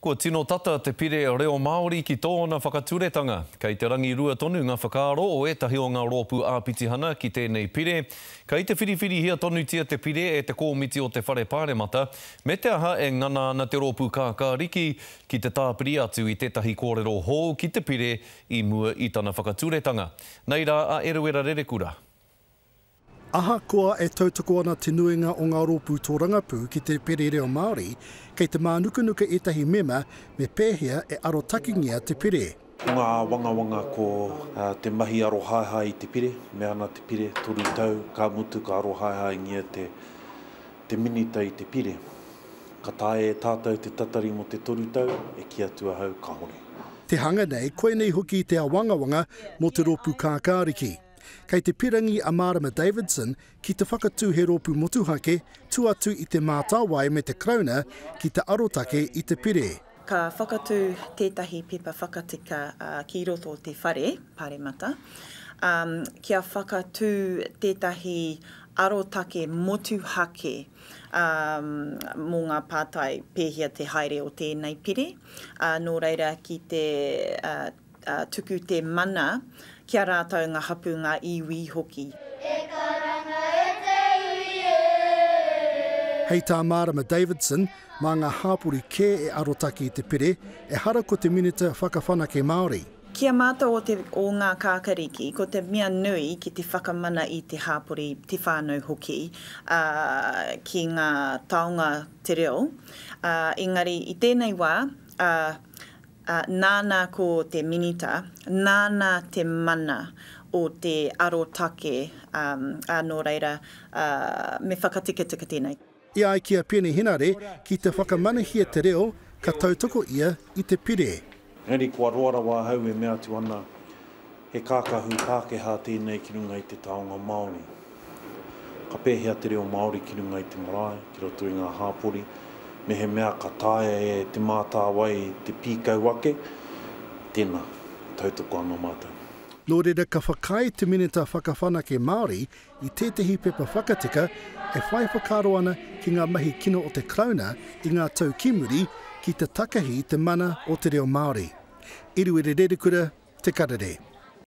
Ko tino tata te pire o reo Māori ki tōna whakaturetanga. Kei te rangi rua tonu ngā whakaaro o etahi o ngā rōpū āpitihana ki tēnei pire. Kei te whiriwhiri hia tonu tia te pire e te kōmiti o te whare pāremata. Me te aha e ngana ana te rōpū kākāriki ki te tāpiri atu i tētahi kōrero hou ki te pire i mua i tana whakaturetanga. Nei rā a Eruera Rerekura. Aha koa e tautoko ana te nuinga o ngā rōpū tō rangapū ki te pere reo Māori, kei te mānukunuka etahi mema me pēhea e aro takingia te pere. Ngā wangawanga ko te mahi aro haihai i te pire, me ana te pire toru tau, ka mutu ka aro haihai ngia te minita i te pire. Ka tae e tātou te tatari mo te toru tau, e kia tua hau ka hore. Te hanga nei, koe nei hoki te awangawanga mo te rōpū kākāriki. Kei te pirangi a Marama Davidson ki te whakatū he rōpū motuhake tu atu i te mātāwai me te krauna ki te arotake i te pire. Ka whakatū tētahi pepa whakatika ki roto te whare, pāremata. Kia whakatū tētahi arotake motuhake mō ngā pātai pēhia te haere o tēnei pire. Nō reira ki te tuku te mana, kia rātau ngā hapu ngā iwi hoki. Hei tā Marama Davidson, mā ngā hāpuri kē e arotaki i te pire, e hara ko te minita whakawhanake Māori. Kia mātou o ngā kākariki, ko te mea nui ki te whakamana i te hāpuri te whānau hoki ki ngā taonga te reo. Engari, i tēnei wā, nāna ko te minita, nāna te mana o te arotake nō reira me whakatikitaka tēnei. Ia ai kia pēne hinare ki te whakamanahia te reo ka tautoko ia i te pire. Ngeri kua roara wā hau e mea tu ana he kākahu Pākehā tēnei ki runga i te taonga Māori. Ka pēhea te reo Māori ki runga i te marae, ki roto i ngā hāpori. Me he mea ka tae e te mātāwai te pīkau wake, tēnā, tautoko anō mātou. Nō reira ka whakai te minita whakawhanake Māori i tētahi pepa whakatika e whai whakaro ana ki ngā mahi kino o te krauna i ngā tau kimuri ki te takahi te mana o te reo Māori. Eruera Rerekura, Te Karere.